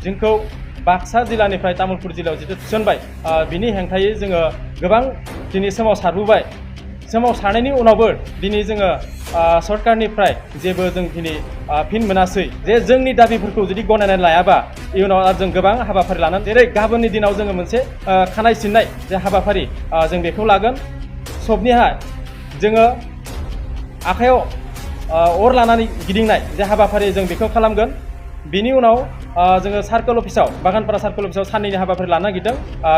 जोंखौ बाक्सा जिल्लानिफ्राय तामुलपुर जिल्लायाव जितु थिसनबाय बिनि हेंथायै जोङो गोबां दिनै सोमावसारबोबाय। सोमावसारनायनि उनावबो दिनै जोङो सरकारनिफ्राय जेबो जों दिनै फिन मोनासै जे जोंनि दाबिफोरखौ जुदि गनायनानै लायाबा इयुनाव जों गोबां हाबाफारि लानानै जेरै गाबोननि दिनाव जोङो मोनसे खानाय सिननाय जे हाबाफारि जों बेखौ लागोन। सबनिहा जोङो आखायाव अर लानानै गिदिंनाय जे हाबाफारि जों बेखौ खालामगोन। बिनि उनाव जोङो सार्कोल अफिसाव बागानपारा सार्कोल अफिसाव साननैनि हाबाफारि लानो नागिरदों।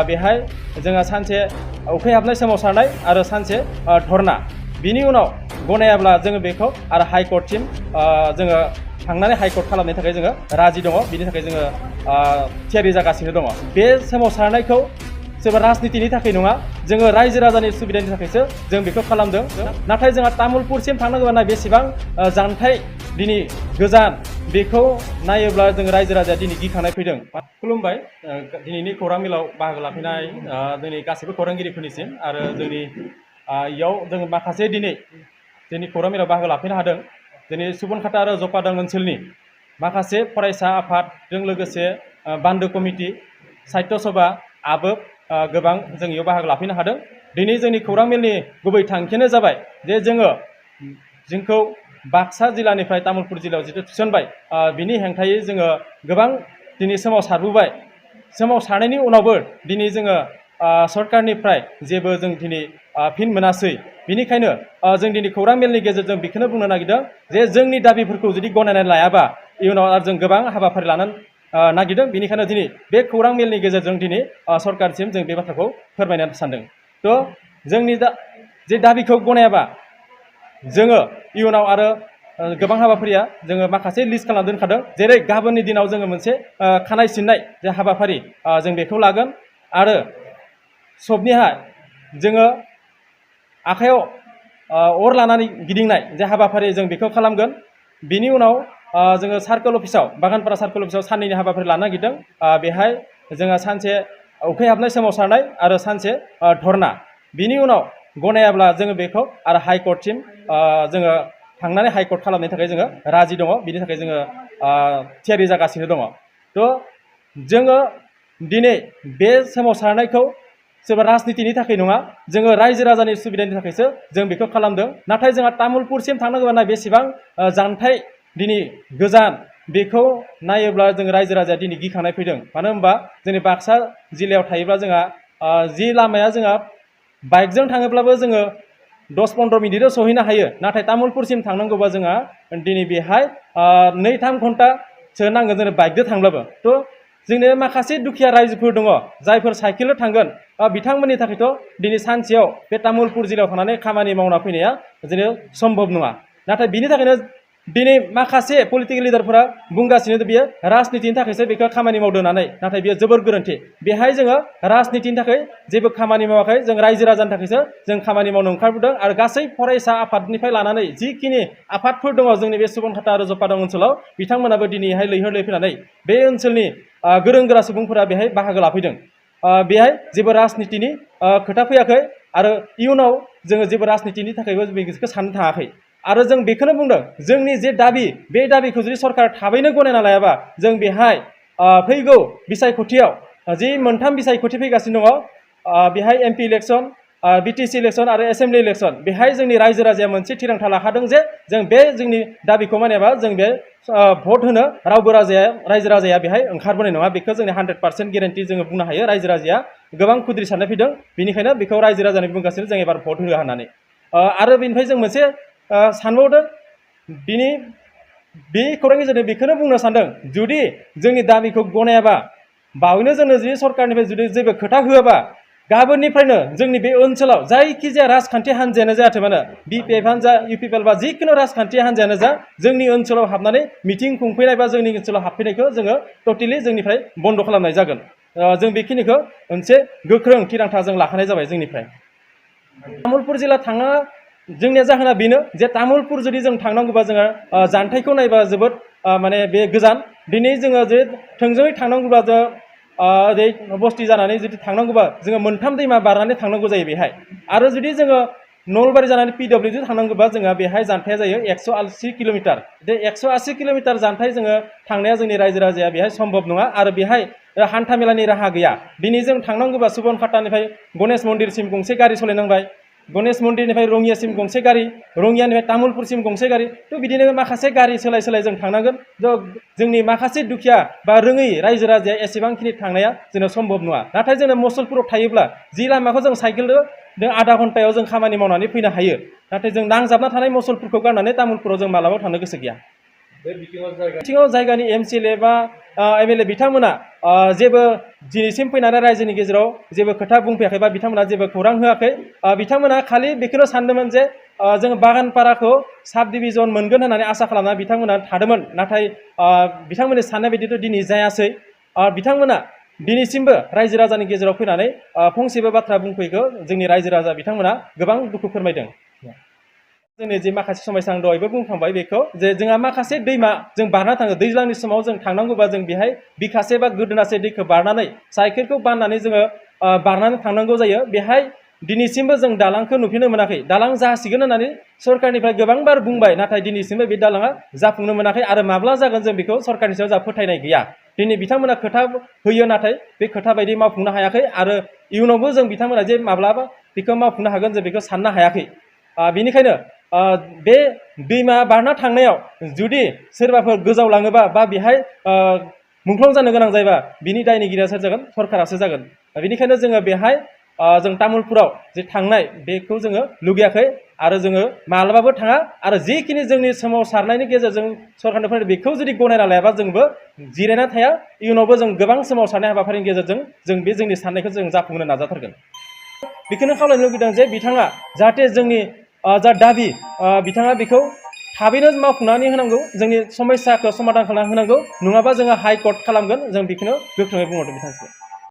बेहाय जोङो सानसे उखैहाबनाय सोमावसारनाय आरो सानसे धरना। बिनि उनाव गनायाब्ला जोङो बेखौ आरो हाइकर्टसिम जोङो थांनानै हाइकर्ट खालामनो थाखाय जोङो राजि दङ। बिनि थाखाय जोङो थियारि जागासिनो दङ। बे सोमावसारनायखौ सोरबा राजनितिनि थाखाय नङा, जोङो रायजो राजानि सुबिदानि थाखायसो जों बेखौ खालामदों। नाथाय जोंहा तामुलपुरसिम थांनांगौबा बेसेबां जानथाय दिनै गोजान बेखौ नायोब्ला जों रायजो राजाया दिनै गिखांनाय फैदों। खुलुमबाय दिनैनि खौरां मेलाव बाहागो लाफैनाय जोंनि गासैबो खौरांगिरिफोरनिसिम आरो जोंनि इयाव जों माखासे दिनै जोंनि खौरां मेलाव बाहागो लाफैनो हादों। दिनै सुबनखाता आरो जपादं ओनसोलनि माखासे फरायसा आफादजों लोगोसे बान्दो कमिटि, साहित्य सभा, आबोब गोबां जों इयाव बाहागो लाफैनो हादों। दिनै जोंनि खौरां मेलनि गुबै थांखियानो जाबाय जे जोंखौ बाक्सा जिल्लानिफ्राय तामुलपुर जिल्लायाव जितु थिसनबाय बिनि हेंथायै जोङो गोबां दिनै सोमावसारबोबाय। सोमावसारनायनि उनावबो दिनै जोङो सरकारनिफ्राय जेबो जों दिनै फिन मोनासै। बिनिखायनो जों दिनै खौरां मेलनि गेजेरजों बेखौनो बुंनो नागिरदों जे जोंनि दाबिफोरखौ जुदि गनायनानै लायाबा इयुनाव जों गोबां हाबाफारि लानो नागिरदों। बेनिखायनो दिनै बे खौरां मेलनि गेजेरजों दिनै सरकारसिम जों बे बाथ्राखौ फोरमायनो सानदों। थ' जोंनि जे दाबिखौ गनायाबा जोङो इयुनाव आरो गोबां हाबाफारिया जोङो माखासे लिस्ट खालामना दोनखादों। जेरै गाबोननि दिनाव जोङो मोनसे खानाय सिननाय जे हाबाफारि जों बेखौ लागोन आरो सबनिहा जोङो आखायाव अर लानानै गिदिंनाय जे हाबाफारि जों बेखौ खालामगोन। बिनि उनाव जोङो सार्कोल अफिसाव बागानपारा सार्कोल अफिसाव साननैनि हाबाफारि लानो नागिरदों। बेहाय जोङो सानसे उखैहाबनाय सोमावसारनाय आरो सानसे धरना। बिनि उनाव गनायाब्ला जोङो बेखौ आरो हाइकर्टसिम जोङो थांनानै हाइकर्ट खालामनो थाखाय जोङो राजि दङ। बिनि थाखाय जोङो थियारि जागासिनो दङ। थ' जोङो दिनै बे सोमावसारनायखौ सोरबा राजनितिनि थाखाय नङा, जोङो रायजो राजानि सुबिदानि थाखायसो जों बेखौ खालामदों। नाथाय जोंहा तामुलपुरसिम थांनांगौबा बेसेबां जानथाय दिनै गोजान बेखौ नायोब्ला जों रायजो राजाया दिनै गिखांनाय फैदों। मानो होनबा जोंनि बाक्सा जिल्लायाव थायोब्ला जोंहा जि लामाया जोंहा बाइकजों थाङोब्लाबो जोङो 10-15 मिनिटआव सहैनो हायो। नाथाय तामुलपुरसिम थांनांगौबा जोंहा दिनै बेहाय 2-3 घन्टासो नांगोन जोंनो बाइकजों थांब्लाबो। थ' जोंनो माखासे दुखिया रायजोफोर दङ जायफोर साइकेलजों थांगोन बिथांमोननि थाखायथ' दिनै सानसेयाव बे तामुलपुर जिल्लायाव थांनानै खामानि मावना फैनाया बिदिनो सम्भब नङा। नाथाय बिनि थाखायनो दिनै माखासे पलिटिकेल लिडारफोरा बुंगासिनो बियो राजनितिनि थाखायसो बेखौ खामानि मावदों होननानै। नाथाय बेयो जोबोर गोरोन्थि। बेहाय जोङो राजनितिनि थाखाय जेबो खामानि मावाखै, जों रायजो राजानि थाखायसो जों खामानि मावनो ओंखारबोदों। आरो गासै फरायसा आफादनिफ्राय लानानै जिखिनि आफादफोर दङ जोंनि बे सुबनखाता आरो जपादं ओनसोलाव बिथांमोनाबो दिनैहाय लैहोर लैहोर बे ओनसोलनि गोरों गोरा सुबुंफोरा बेहाय बाहागो लाफैदों। बेहाय जेबो राजनितिनि खोथा फैयाखै आरो इयुनाव जोङो जेबो राजनितिनि थाखायबो बेखौ साननो थाङाखै। आरो जों बेखौनो बुंदों जोंनि जे दाबि बे दाबिखौ जुदि सरकार थाबैनो गनायना लायाबा जों बेहाय फैगौ बिसायख'थियाव जि 3 बिसायख'थि फैगासिनो दङ बेहाय एमपि इलेक्सन, बिटिसि इलेक्सन आरो एसेम्बलि इलेक्सन, बेहाय जोंनि रायजो राजाया मोनसे थिरांथा लाखादों जे जों बे जोंनि दाबिखौ मानियाबा जों बे भट होनो रावबो रायजो राजाया बेहाय ओंखारबोनाय नङा। बेखौ जोंनि 100% गेरेन्टि जोङो बुंनो हायो। रायजो राजाया गोबां खुद्रि साननाय फैदों। बेनिखायनो बेखौ रायजो राजानि बुंगासिनो जों एबार भट होआ होननानै। आरो बेनिफ्राय जों मोनसे सानबावदों बे खौरांनि गेजेरजों बेखौनो बुंनो सानदों जुदि जोंनि दाबिखौ गनायाबा बावैनो जोंनो जुदि सरकारनिफ्राय जुदि जेबो खोथा होआबा गाबोननिफ्रायनो जोंनि बे ओनसोलाव जायखिजाया राजखान्थि हान्जायानो जायाथों मानो बिपिएफआनो जा इउपिपिएल बा जिखुनु राजखान्थि हान्जायानो जा जोंनि ओनसोलाव हाबनानै मिटिं खुंफैनाय बा जोंनि ओनसोलाव हाबफैनायखौ जोङो टटेलि जोंनिफ्राय बन्द' खालामनाय जागोन। जों बेखिनिखौ मोनसे गोख्रों थिरांथा जों लाखानाय जाबाय जोंनिफ्राय। तामुलपुर जिल्ला थाङा जोंनिया जाहोना बेनो जे तामुलपुर जुदि जों थांनांगौबा जोङो जानथायखौ नायबा जोबोद माने बे गोजान। दिनै जोङो जे थोंजोङै थांनांगौब्ला जों ओरै बस्ति जानानै जुदि थांनांगौबा जोङो 3 दैमा बारनानै थांनांगौ जायो बेहाय। आरो जुदि जोङो नलबारि जानानै PWD थांनांगौबा जोंहा बेहाय जानथाया जायो 180 किल'मिटार बे 180 किल'मिटार जानथाय जोङो थांनाया जोंनि रायजो राजाया बेहाय सम्भब नङा आरो बेहाय हान्था मेलानि राहा गैया दिनै जों थांनांगौबा सुबनखाटानिफ्राय गणेश मन्दिरसिम गंसे गारि सालायनांबाय गणेश मन्दिरनिफ्राय रङियासिम गंसे गारि रङियानिफ्राय तामुलपुरसिम गंसे गारि थ' बिदिनो माखासे गारि सोलाय सोलाय जों थांनांगोन जोंनि माखासे दुखिया बा रोङै रायजो राजाया एसेबांखिनि थांनाया जोंना सम्भब नङा नाथाय जोंना मसलपुराव थायोब्ला जि लामाखौ जों साइकेलजों आधा घन्टायाव जों खामानि मावनानै फैनो हायो नाथाय जों नांजाबना थानाय मसलपुरखौ गारनानै तामुलपुराव जों मालाबाबो थांनो गोसो गैया बिथिङाव जायगानि MCLA बा MLA बिथांमोना जेबो दिनैसिम फैनानै रायजोनि गेजेराव जेबो खोथा बुंफैयाखै बा बिथांमोना जेबो खौरां होआखै बिथांमोना खालि बेखौनो सानदोंमोन जे जों बागानपाराखौ साब डिभिजन मोनगोन होननानै आसा खालामना बिथांमोना थादोंमोन नाथाय बिथांमोननि साननाय बायदिथ' दिनै जायासै बिथांमोना दिनैसिमबो रायजो राजानि गेजेराव फैनानै फंसेबो बाथ्रा बुंफैखौ जोंनि रायजो राजा बिथांमोना गोबां दुखु फोरमायदों जोंनि जे माखासे समयसा आं दहायबो बुंखांबाय बेखौ जे जोंहा माखासे दैमा जों बारना थाङो दैज्लांनि समाव जों थांनांगौबा जों बेहाय बिखासे बा गोदोनासे दैखौ बारनानै साइकेलखौ बाननानै जोङो बारनानै थांनांगौ जायो बेहाय दिनैसिमबो जों दालांखौ नुफिननो मोनाखै दालां जासिगोन होननानै सरकारनिफ्राय गोबांबार बुंबाय नाथाय दिनैसिमबो बे दालाङा जाफुंनो मोनाखै आरो माब्ला जागोन जों बेखौ सरकारनि सायाव जोंहा फोथायनाय गैया दिनै बिथांमोना खोथा होयो नाथाय बे खोथा बायदि मावफुंनो हायाखै आरो इयुनावबो जों बिथांमोना जे माब्लाबा बेखौ मावफुंनो हागोन जों बेखौ साननो हायाखै बेनिखायनो बे दैमा बारना थांनायाव जुदि सोरबाफोर गोजावलाङोबा बा बेहाय मुंख्लं जानो गोनां जायोबा बिनि दायनिगिरिया सोर जागोन सरकारासो जागोन बेनिखायनो जोङो बेहाय जों तामुलपुराव जे थांनाय बेखौ जोङो लुगैयाखै आरो जोङो माब्लाबाबो थाङा आरो जिखिनि जोंनि सोमावसारनायनि गेजेरजों सरकारनिफ्राय बेखौ जुदि गनायना लायाबा जोंबो जिरायना थाया इयुनावबो जों गोबां सोमावसारनाय हाबाफारिनि गेजेरजों जों बे जोंनि साननायखौ जों जाफुंहोनो नाजाथारगोन बेखौनो खावलायनो लुगैदों जे बिथाङा जाहाथे जोंनि जा दाबि बिथाङा बेखौ थाबैनो मावफुंनानै होनांगौ जोंनि समस्याखौ समाधान खालामना होनांगौ नङाबा जोङो हाइकर्ट खालामगोन जों बेखौनो गोख्रोङै बुंहरदों बिथांखौ